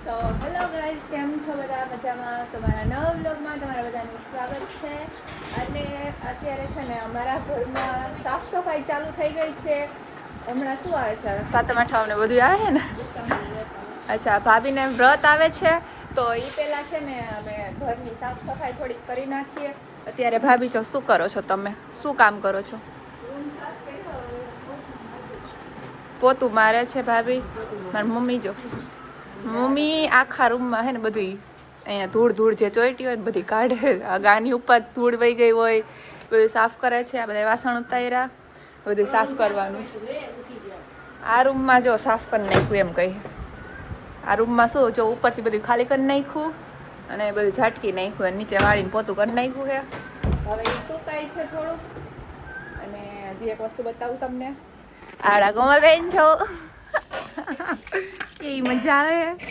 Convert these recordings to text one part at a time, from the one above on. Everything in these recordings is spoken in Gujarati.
તો હેલો ગાઈઝ, કેમ છો બધા? મજામાં? તમારા નવા વ્લોગમાં તમારા બધાનું સ્વાગત છે. અને અત્યારે છે ને અમારા ઘરમાં સાફ સફાઈ ચાલુ થઈ ગઈ છે. હમણાં શું આવે છે? સાતમ આઠમ ને બધું આવે છે ને. અચ્છા, ભાભીને વ્રત આવે છે તો એ પહેલાં છે ને અમે ઘરની સાફ સફાઈ થોડીક કરી નાખીએ. અત્યારે ભાભી જો શું કરો છો તમે? શું કામ કરો છો? પોતું મારે છે ભાભી. મારી મમ્મી જો, મમ્મી આખા રૂમમાં હે ને બધી અહીંયા ધૂળ જે ચોઈટી હોય ને બધી કાઢે. આ ગાની ઉપર ધૂળ વહી ગઈ હોય બધું સાફ કરે છે. આ બધા વાસણ ઉતાર્યા, બધું સાફ કરવાનું છે. આ રૂમમાં જો સાફ કરી નાખ્યું એમ કહી. આ રૂમમાં શું જો ઉપરથી બધું ખાલી કરી નાખ્યું અને બધું ઝાટકી નાખ્યું અને નીચે વાળીને પોતું કરી નાખ્યું છે. હવે એ સુકાય છે થોડુંક. અને હજી એક વસ્તુ બતાવું તમને. આડા ગોમાં બેન છો એ મજા આવે.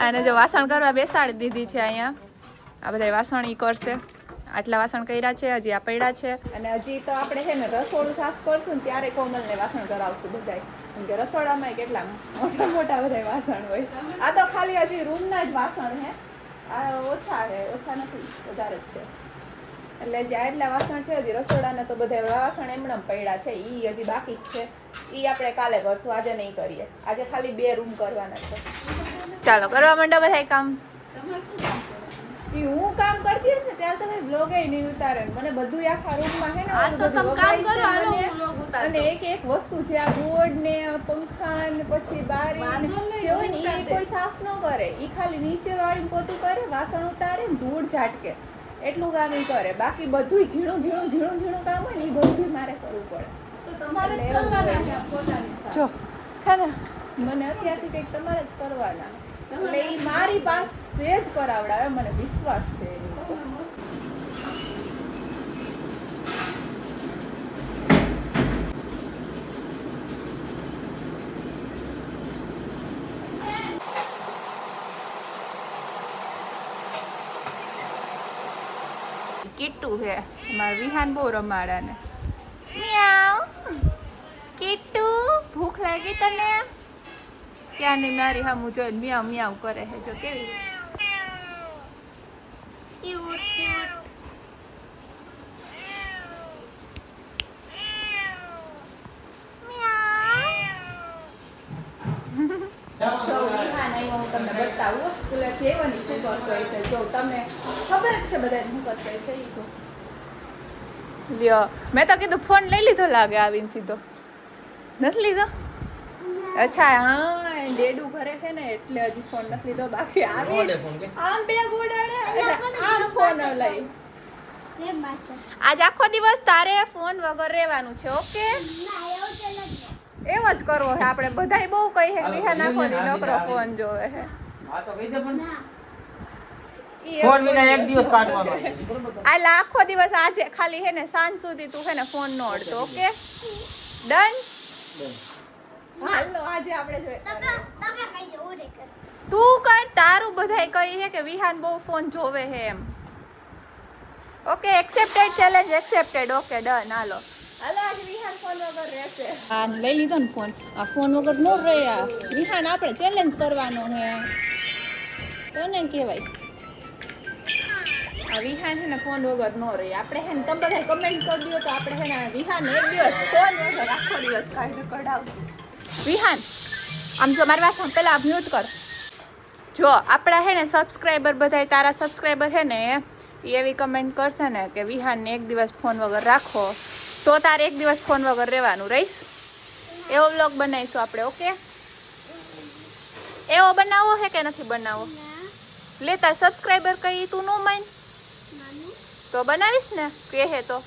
અને જો વાસણ કરવા બેસાડી દીધી છે અહીંયા. આ બધા વાસણ ઈ કરશે. આટલા વાસણ કર્યા છે, હજી આ પડ્યા છે. અને હજી તો આપણે છે ને રસોડું સાફ કરશું ને ત્યારે કોમલને વાસણ કરાવશું બધાય. કેમ કે રસોડામાં કેટલા મોટા બધા વાસણ હોય. આ તો ખાલી હજી રૂમના જ વાસણ છે. આ ઓછા નથી, વધારે જ છે. એટલે જ્યાં એટલા વાસણ છે હજી રસોડાના તો બધા વાસણ એમણે પડ્યા છે. ઈ હજી બાકી જ છે. ઈ આપણે કાલે કરશું, આજે નહીં કરીએ. આજે ખાલી 2 રૂમ કરવાના છે. ચાલો કરવા માંડો બધા કામ. હું કામ કરતી હશે ને ત્યારે તો કઈ બ્લોગ નહીં ઉતારે. મને બધું આખા રૂમમાં છે ને અને એક વસ્તુ છે આ બોર્ડ ને પંખા ને પછી બારી જે હોય ને એ કોઈ સાફ ન કરે. ઈ ખાલી નીચે વાળીને પોતું કરે, વાસણ ઉતારે ને ધૂળ ઝાટકે, એટલું કામ ઈ કરે. બાકી બધું ઝીણું કામ હોય ને એ બધું મારે કરવું પડે. જો હે ને મને અત્યારથી કંઈક તમારે જ કરવાના. એટલે એ મારી પાસે જ કરાવડાવે, મને વિશ્વાસ છે એની ઉપર. કિટ્ટુ છે મારા વિહાન બહુ રમાડા ને. મ્યાઉ કિટ્ટુ, ભૂખ લાગી તને? ત્યાંની મારી હામું જોઈને મ્યાઉ મ્યાઉ કરે છે. જો કેવી ક્યુટ. જો વિહાન આવ્યો, હું તમને બતાવું સ્કૂલેથી આવ્યો ને શું કરતો હશે. જો તમને ખબર જ છે બધાને શું કરતો હશે. એ જો લ્યો, મેં તો કીધું ફોન લઈ લીધો લાગે આવીને સીધો. નથી લીધો? અચ્છા હા, ડેડુ ઘરે છે ને એટલે હજી ફોન નથી લીધો. બાકી આવી આમ બે ગોડાડે આમ ફોન લઈ. આજ આખો દિવસ તારે ફોન વગર રહેવાનું છે. ઓકે, એવો જ કરવો છે આપણે બધાય. બહુ કહી હે વિહાન આખો દી નકરો ફોન જોવે છે. ફોન વિના એક દિવસ કાઢવાનો. આ આખો દિવસ આજે ખાલી હે ને સાંજ સુધી તું હે ને ફોન નો અડતો. Okay done. હાલો આજે આપણે તું કઈ તારું બધાય કહી છે કે વિહાન બહુ ફોન જોવે છે એમ. Okay accepted, challenge accepted. Okay done. હાલો આજે વિહાન ફોન વગર રહેશે. હા લઈ લીધો ને ફોન. આ ફોન વગર નો રહ્યા વિહાન. આપણે ચેલેન્જ કરવાનો છે કોને કહેવાય. આ વિહાન છે ને ફોન વગર નો રહી. આપણે હે ને તમે બધા કમેન્ટ કરી દો તો આપણે હે ને વિહાન એક દિવસ ફોન વગર આખો દિવસ કઢાવ. વિહાન આમ જો મારી વાત પેલા મ્યુટ કર. જો આપણા હે ને સબસ્ક્રાઈબર બધા, તારા સબસ્ક્રાઈબર હે ને એ એવી કમેન્ટ કરશે ને કે વિહાનને એક દિવસ ફોન વગર રાખો તો તારે એક દિવસ ફોન વગર રહેવાનું રહીશ. એવો વ્લોગ બનાવીશું આપણે. ઓકે એવો બનાવો હે કે નથી બનાવો? લે તાર સબસ્ક્રાઈબર કઈ તું નો માન તો બનાવીશ ને કે હે તો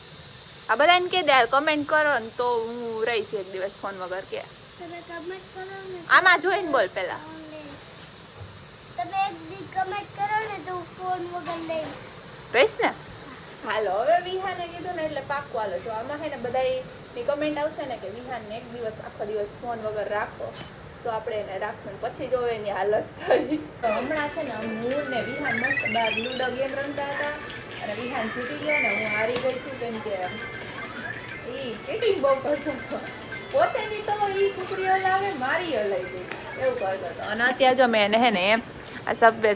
આ બધાને કહી દે કમેન્ટ કરો ને તો હું રહીશ એક દિવસ ફોન વગર. કે આમાં જોઈને બોલ પેલા. તમે એક દી કમેન્ટ કરો ને તો ફોન વગર લઈશ. રહીશ ને? હાલો હવે વિહાને કીધું ને એટલે પાક્કું. હાલો જો આમાં છે ને બધાની કમેન્ટ આવશે ને કે વિહાનને એક દિવસ આખો દિવસ ફોન વગર રાખો તો આપણે એને રાખશું. પછી જો એની હાલત થઈ. હમણાં છે ને હું ને વિહાન મસ્ત બાર લૂડો ગેમ રમતા હતા અને વિહાન જીતી ગયો ને હું હારી ગઈ છું. કેમ કે એ ચીટિંગ બહુ કરતો હતો. પોતે ની તો એ કુકરીઓ લાવે, મારી લઈ ગઈ. એવું કરતો હતો અને અત્યારે જો મેં એને હે ને આ સબવે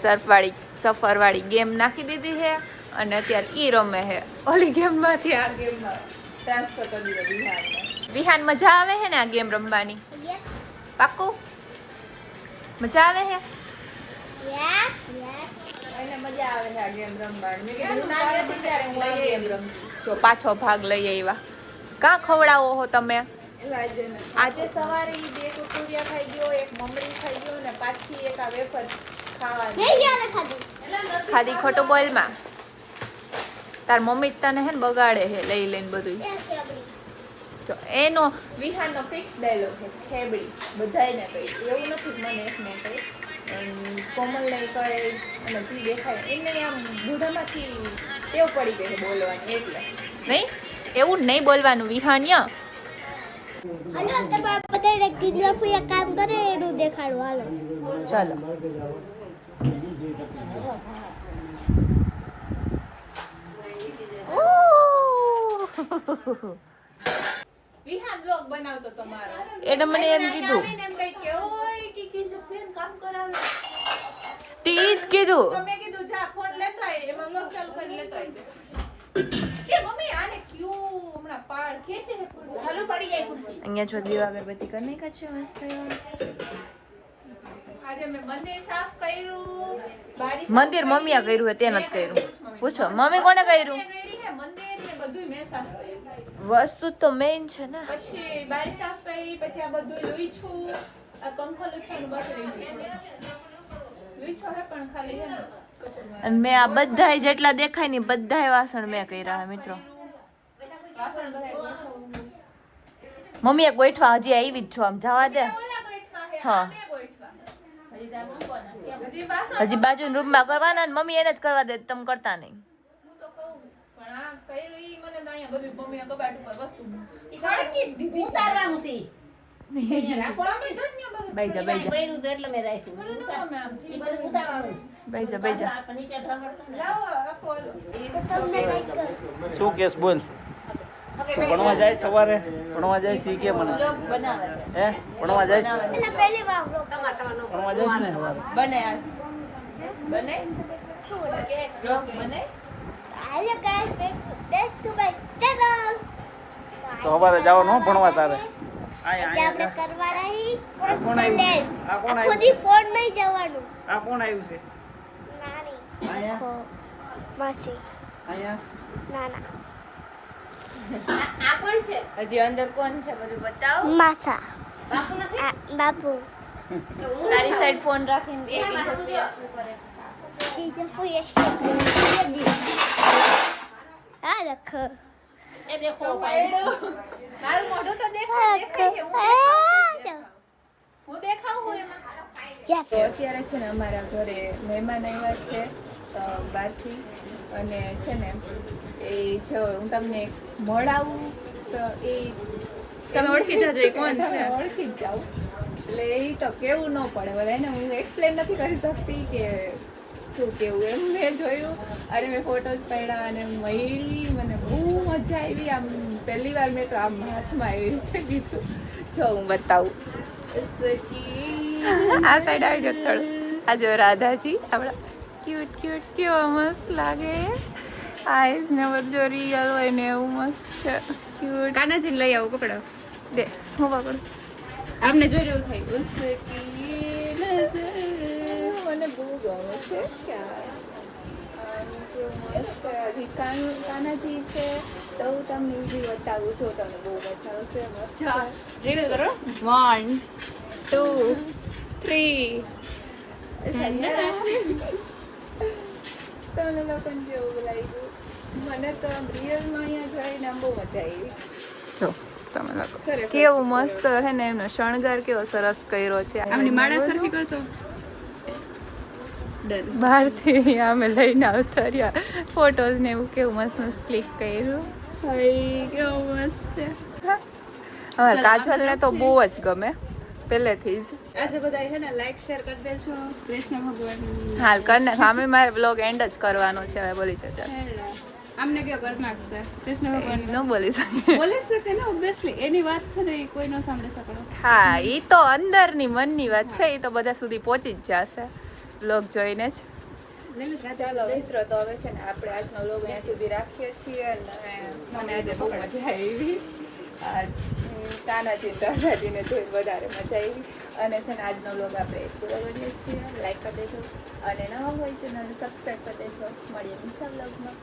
સફરવાળી ગેમ નાખી દીધી છે અને અત્યારે ઈ રમે છે ઓલી ગેમમાંથી આ ગેમમાં ટ્રાન્સફર કરી દીધો વિહાનને. વિહાન મજા આવે છે ને આ ગેમ રમવાની? યસ પાક્કું મજા આવે છે? યસ યસ એને મજા આવે છે આ ગેમ રમવાની. મેં કીધું નાની હતી ત્યારે હું આ ગેમ રમતી. જો પાછો ભાગ લઈ આવ્યા. કાં ખવડાવો હો તમે? આજે સવારે ઈ 2 કુકુરિયા ખાઈ ગયો, એક મમરી ખાઈ ગયો ને પાછી એક આ વેફર ખાવાની. મેં ક્યારે ખાધી? ખાધી ખોટું બોલમાં. તાર મમ્મી તને હે ને બગાડે છે લઈ લઈને બધું. યસ આપણી જો એનો વિહાનનો ફિક્સ ડાયલોગ છે ખેબડી. બધાયને કહી એવું નથી કે મને એકને કહી કોમલને કહે અને જે દેખાય એને આમ બુઢામાંથી ટેવ પડી ગઈ છે બોલવાની એટલે. નહીં એવું નહીં બોલવાનું વિહાન્યા. હાલો તમારે બધાને કિન્નર ફૂયા કામ કરે એનું દેખાડો હાલો. ચાલો વિહાન બ્લોગ બનાવતો તમારો એટલે મને એમ કીધું એમ કઈ કે ઓય કીકી જો ફેન કામ કરાવે તી જ કીધું તમે કીધું જા ફોન લેતો આય એમાં બ્લોગ ચાલુ કરી લેતો આય કે મમ્મી આને ક્યુ હમણાં પાડ ખેંચે છે હાલો પડી જાય ખુરશી. અહીંયા જો દીવા અગરબત્તી કરી નાખ્યા છે મસ્ત. આજે મેં મંદિર સાફ કર્યું. બારી સાફ મંદિર મમ્મીએ કર્યું હે તે નથી કર્યું. પૂછો મમ્મી કોને કર્યું? કરી છે મંદિર ને બધું મેં સાફ કર્યું. વસ્તુ તો મેઇન છે ને. પછી બારી સાફ કરી પછી આ બધું લૂછું આ પંખો લૂછવાનું બાકી રહી ગયું. લૂછો હે પણ ખાલી હે ને અને મેં આ બધાય જેટલા દેખાય ને બધાય વાસણ મેં કર્યા હે મિત્રો. વાસણ બધાય મમ્મીએ ગોઠવા હજી આવી જ છો આમ જવા દે. ઓલા ગોઠવા હે હા. આને ગોઠવા હજી વાસણ હજી બાજુ રૂમમાં કરવાના ને મમ્મી એને જ કરવા દે તમે કરતા નહીં. હું તો કહું પણ આ કર્યું ઈ મને તો અહીંયા બધું મમ્મીએ કબાટ ઉપર વસ્તુ ઈ ખડકી જ દીધી ઉતારવાનું છે તમે જો ને બધું બેજા પડ્યું તો એટલે મેં રાખ્યું મને ન ગમે આમ એ બધું ઉતારવાનું બેજા આપણે નીચે ઢગડતું ને. લાવો આપો ઓલો. શું કેસ બોલ ભણવા જાય સવારે ભણવા જાય શીખે મને બનાવે હે ભણવા જાય એટલે પહેલી વાર બ્લોગ ભણવા જાય ને સવારે બને યાર બને બને hello guys back to my channel. તો સવારે જવાનું હો ભણવા તારે આજે આપણે કરવાના હી આ કોણ ચેલેન્જ. આ કોણ આવ્યું? ખુદી ફોન નહીં જવાનું. આ કોણ આવ્યું છે નાની અહીંયા માસી અહીંયા નાના હજી અંદર કોણ છે બધું બતાવો. માસા બાપુ તારી સાઈડ ફોન રાખીને બે બીજો શું કરે? બીજો ફૂય આ રખો એ દેખો મારું મોઢું તો દેખાય છે હું દેખાવું હું એમાં યસ તો અત્યારે છે ને અમારા ઘરે મહેમાન આવ્યા છે બહારથી અને છે ને એ જો હું તમને મળાવું તો એ તમે ઓળખી જજો એ કોણ છે ઓળખી જ જાવ એટલે એ તો કેવું ન પડે બધાને હું એક્સપ્લેન નથી કરી શકતી કે શું કેવું એમ મેં જોયું અને મેં ફોટોઝ પાડ્યા અને મળી મને બહુ મજા આવી આમ પહેલી વાર મેં તો આમ હાથમાં એવી રીતે લીધું જો હું બતાવું આ સાઈડ આવી જાવ થોડું આ જો રાધાજી આપણા ક્યુટ ક્યુટ કેવા મસ્ત લાગે આઈસ ને બધું જો રિયલ હોય ને એવું મસ્ત છે ક્યુટ કાનાજી લઈ આવું કપડો દે હું પકડું આમને જોઈ રહ્યું થઈ ઉસકી નઝર મને બહુ ગમે છે મસ્ત હજી કાનાજી છે તો હું તમને બીજું બતાવું છું તમને બહુ મજા આવશે મસ્ત રીલ કરો 1 2 3 તમને લોકોને જેવું લાગ્યું મને તો આમ રિયલમાં અહીંયા જોઈને આમ બહુ મજા આવી જો તમે લોકો કેવું મસ્ત હે ને એમનો શણગાર કેવો સરસ કર્યો છે આમની માળા સરખી કરતો બહારથી અમે લઈને આવતા રહ્યા ફોટોઝ ને એવું કેવું મસ્ત મસ્ત ક્લિક કર્યું હાય કેવું મસ્ત છે અમારે કાજલ ને તો બહુ જ ગમે પહેલેથી જ આજે બધા છે ને લાઈક શેર કરી દેજો કૃષ્ણ ભગવાન હાલ કર ને અમે મારે બ્લોગ એન્ડ જ કરવાનો છે હવે બોલી છે ચાલ આમને કયો કરી નાખશે કૃષ્ણ ભગવાન ન બોલી શકે. બોલી શકે ને ઓબ્વિયસલી એની વાત છે ને એ કોઈ ન સાંભળી શકે. હા એ તો અંદરની મનની વાત છે, એ તો બધા સુધી પહોંચી જ જશે બ્લોગ જોઈને જ. ચાલો મિત્રો, તો હવે છે ને આપણે આજનો બ્લોગ અહીંયા સુધી રાખીએ છીએ. અને મને આજે બહુ મજા આવી. કાનાજી દાદાજીને જોઈ વધારે મજા આવી. અને છે ને આજનો બ્લોગ આપણે પૂરો કરીએ છીએ. લાઈક કરી દેજો અને નવા હોય ચેનલને સબસ્ક્રાઈબ કરી દેજો. મળીએ બીજા બ્લોગમાં.